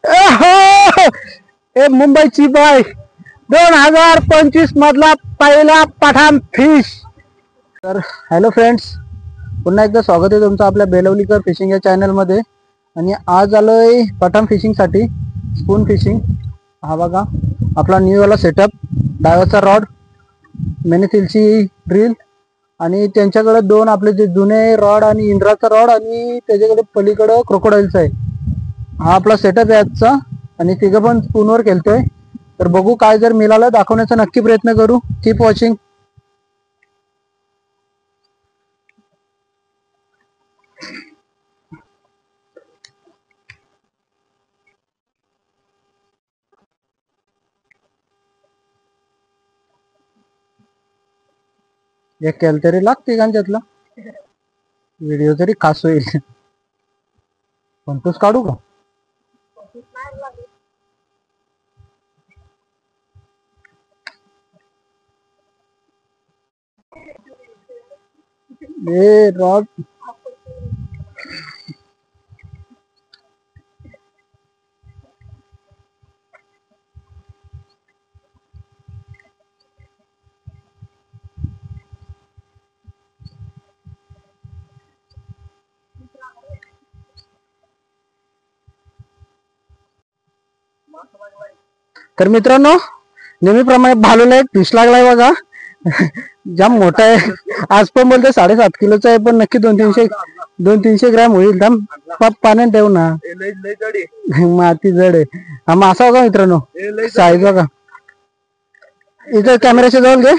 अहो! हे मुंबईची बाय 2025 मधला पहिला पठाण फिश. तर हॅलो फ्रेंड्स, पुन्हा एकदा स्वागत आहे तुमचं आपल्या बेलवलीकर फिशिंग या चॅनल मध्ये. आणि आज आलोय पठाण फिशिंग साठी, स्पून फिशिंग. हा बघा आपला न्यू वाला सेटअप, डायव्हरचा रॉड, मेनिफिलची ड्रिल आणि त्यांच्याकडे दोन आपले जे जुने रॉड आणि इंद्राचा रॉड आणि त्याच्याकडे पलीकडे क्रोकोडाईलचा आहे. हा आपला सेटअप आहे आजचा आणि तिघं पण स्पूनवर खेळतोय. तर बघू काय जर मिळालं दाखवण्याचा नक्की प्रयत्न करू. Keep watching. एक केलं तरी लागते त्यांच्यातला व्हिडिओ तरी खास होईल. पण तूच काढू का? ए रॉड तर मित्रांनो, नेहमीप्रमाणे भालूला एक फिश लागलाय बघा. जाम मोठा आहे. आज पण बोलतो 7.5 किलोचा आहे, पण नक्की 200-300 ग्रॅम होईल. दम पाण्यात ठेवू ना, माती जड आहे. हा मासा बघा मित्रांनो, साईज बघा. इथं कॅमेऱ्याच्या जवळ घे.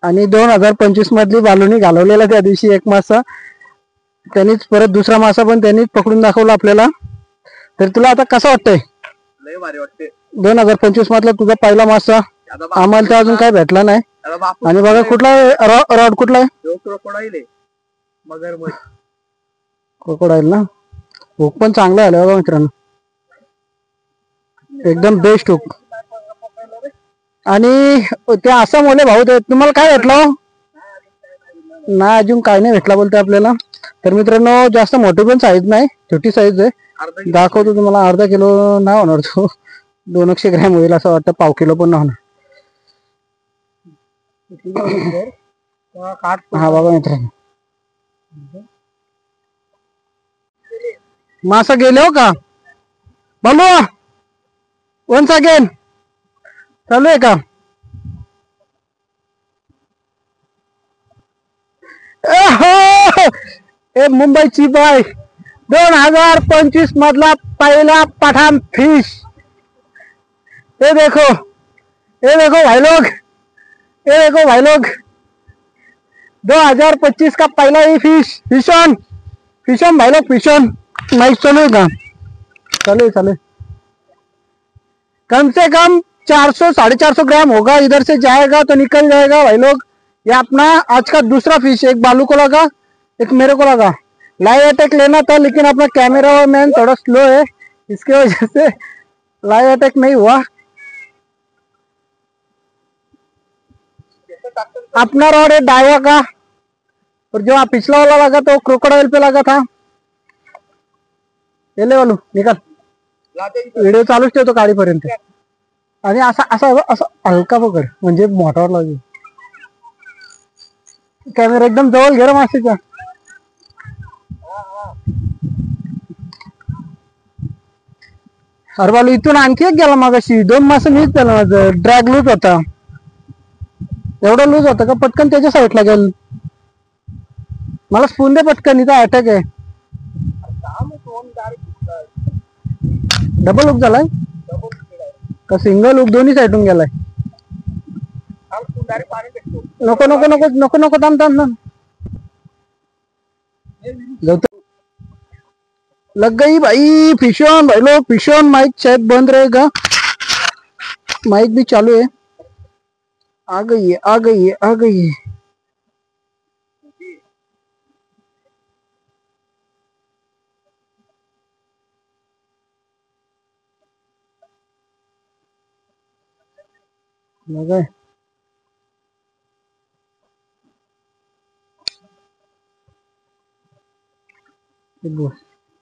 आणि 2025 मधली बालूनी घालवलेला त्या दिवशी एक मासा, त्यांनीच परत दुसरा मासा पण त्यांनीच पकडून दाखवला आपल्याला. तर तुला आता कसं वाटतंय? लय भारी वाटते. 2025 मधला तुझा पहिला मासा. आम्हाला तर अजून काय भेटला नाही. आणि बघा कुठला रॉड कुठला आहे? क्रोकोडाईल ना. हुक पण चांगला आला बघा मित्रांनो, एकदम बेस्ट हुक. आणि ते असं मोले भाऊ तुम्हाला काय भेटलं? नाही अजून काय नाही भेटला बोलते आपल्याला. तर मित्रांनो, जास्त मोठी पण साईज नाही, छोटी साईज आहे. दाखवतो तुम्हाला. अर्धा किलो नाही होणार तो, 200 ग्रॅम होईल असं वाटतं. पाव किलो पण नाही होणार. हा बघा मित्रांनो, मासा गेले हो का बोलू? वन्स अगेन चालू आहे का? हे मुंबईची बाय 2025 मधला पहिला पठाण फिश. ये देखो, ये देखो भाई लोग, ये देखो भाई लोग, 2025 का पहला ही फिश. फिशॉन फिशॉन भाई लोग, फिशॉन. माइक चालू है का? चले कम से कम 400-450 ग्राम होगा. इधर से जाएगा तो निकल जाएगा भाई लोग. ये अपना आज का दूसरा फिश. एक बालू को लगा, एक मेरे को लगा. लाइव अटैक लेना था लेकिन अपना कैमरा मैन थोड़ा स्लो है, इसके वजह से लाइव अटैक नहीं हुआ. अपना रॉड है डाइवा का, और जो पिछला वाला लगा तो क्रोकोडाइल पे लगा था. ये ले वालू निकल. व्हिडिओ चालूच ठेवतो काळीपर्यंत. आणि असा असा असं हलका पकड, म्हणजे मोठावर लागेल. कॅमेरा एकदम जवळ घे माशीचा. अरे बालू, इथून आणखी एक गेला मागाशी. 2 मासे मीच त्याला. माझं ड्रॅग लूज होता. एवढा लूज होता का पटकन त्याच्या साईडला गेल. मला स्पून दे पटकन, इथं अटॅक आहे. डबल लूक झालाय का सिंगल लूक? दोन्ही साईडून गेलाय. नको नको नको नको नको, थांब थांब थांब. लग गई भाई फिशॉन. भाई लोग फिशॉन. माइक शायद बंद रहेगा, माइक भी चालू है. आ गई है, आ गई है, आ गई है. लगा है.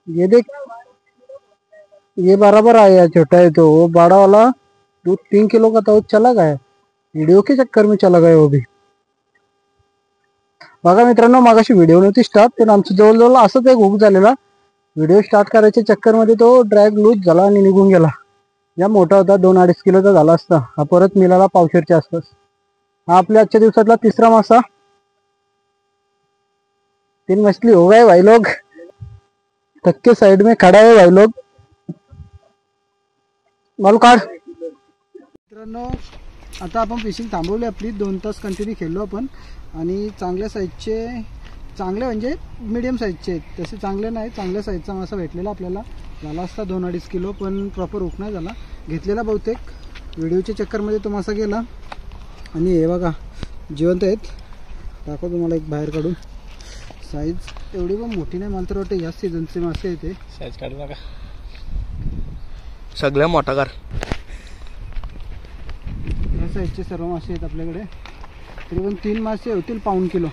ये देख, ये बराबर आया, छोटा है तो वो बड़ा वाला 2-3 किलो का था, वो चला गया व्हिडिओ के चक्कर में, चला गया वो भी. बघा मित्रांनो, मागाशी व्हिडिओ नव्हती स्टार्ट, पण आमचं जवळजवळ असंच एक हुक झालेला. व्हिडिओ स्टार्ट करायच्या चक्कर मध्ये तो ड्रॅग लूज झाला आणि निघून गेला. या मोठा होता, 2-2.5 किलोचा झाला असता. हा परत मिळाला पावशेरच्या आसपास. हा आपल्या आजच्या दिवसातला तिसरा मासा. 3 मछली हो गए भाई लोग. तक के साइड में खड़ा है भाई लोग. मालू काढ. मित्रांनो, आता आपण फिशिंग थांबवली आपली. 2 तास कंटिन्यू खेळलो आपण आणि चांगल्या साईजचे, चांगले म्हणजे मीडियम साईजचे आहेत, तसे चांगले नाही, चांगल्या साईजचा मासा भेटलेला आपल्याला. झाला असता 2-2.5 किलो, पण प्रॉपर हुक नाही झाला. घेतलेला बहुतेक व्हिडिओच्या चक्करमध्ये तो मासा गेला. आणि हे बघा जिवंत आहेत. दाखव तुम्हाला एक बाहेर काढून. साईज एवढी पण मोठी नाही, मला तर वाटतं या सीझनचे मासे आहेत. साईज काढू नका, सगळं मोठा कर. या साईजचे सर्व मासे आहेत आपल्याकडे. तरी पण 3 मासे होतील पाऊण किलो.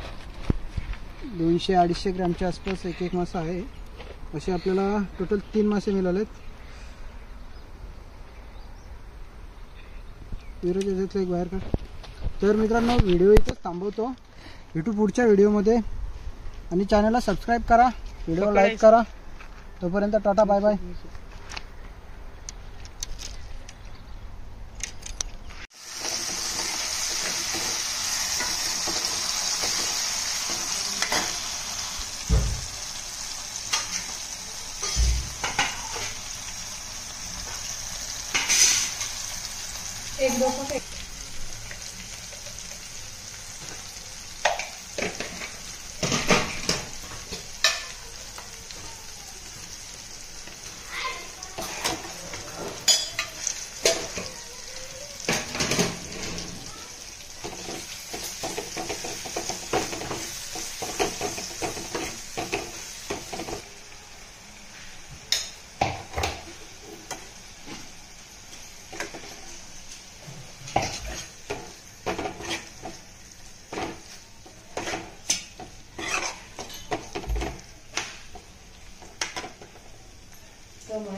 200-250 ग्रॅमच्या आसपास एक एक मासा आहे. असे आपल्याला टोटल 3 मासे मिळालेत. विरोधातलं एक बाहेर का. तर मित्रांनो, व्हिडिओ इथंच थांबवतो. भेटू पुढच्या व्हिडिओमध्ये. आणि चॅनलला सबस्क्राईब करा, व्हिडिओ लाईक करा. तोपर्यंत टाटा, बाय बाय. एक डोकं एक.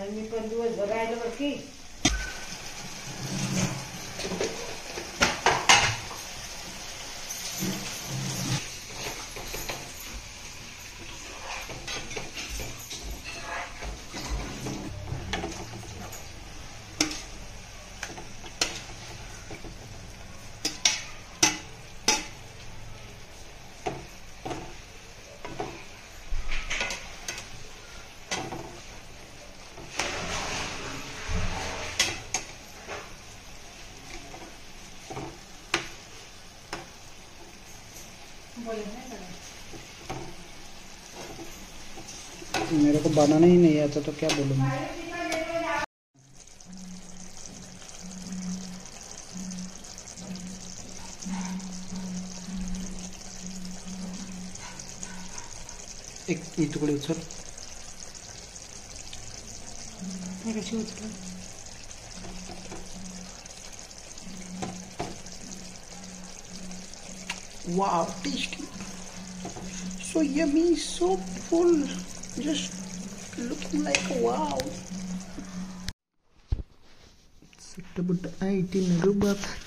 मी पण दिवस बघायला बघी. मेरे को बनाना ही नहीं आता तो क्या बोलूँ मैं. एक तुकडे उचल. कशी उचल. Wow, tasty. So yummy, so full. Just looking like a wow.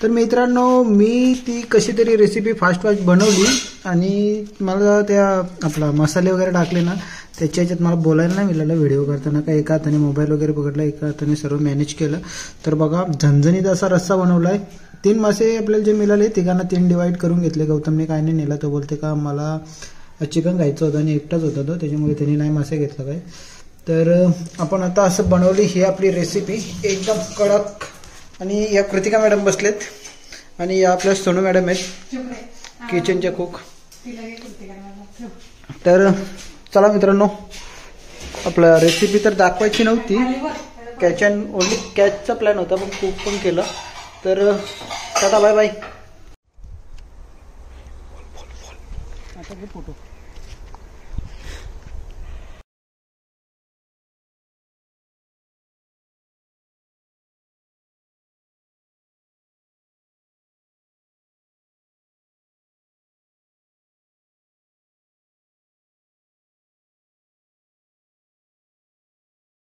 तर मित्रांनो, मी ती कशी तरी रेसिपी फास्ट बनवली आणि मला त्या आपला मसाले वगैरे टाकले ना, त्याच्या ह्याच्यात मला बोलायला नाही मिळालं व्हिडिओ करताना. का एका हाताने मोबाईल वगैरे पकडला, एका हाताने सर्व मॅनेज केलं. तर बघा, झणझणीत असा रस्सा बनवलाय. 3 मासे आपल्याला जे मिळाले, तिघांना 3 डिवाइड करून घेतले. गौतमने काय नाही नेला, तो बोलते का मला चिकन खायचं होतं आणि एकटाच होता तो, त्याच्यामुळे त्यांनी नाही मासे घेतला काय. तर आपण आता असं बनवली ही आपली रेसिपी, एकदम कडक. आणि या कृतिका मॅडम बसलेत आणि या आपल्या सोनू मॅडम आहेत, किचनच्या कुक. तर चला मित्रांनो, आपला रेसिपी तर दाखवायची नव्हती, कॅच अँड ओनली कॅचचा प्लॅन होता, पण कुक पण केलं. तर टाटा, बाय बाय. आता फोटो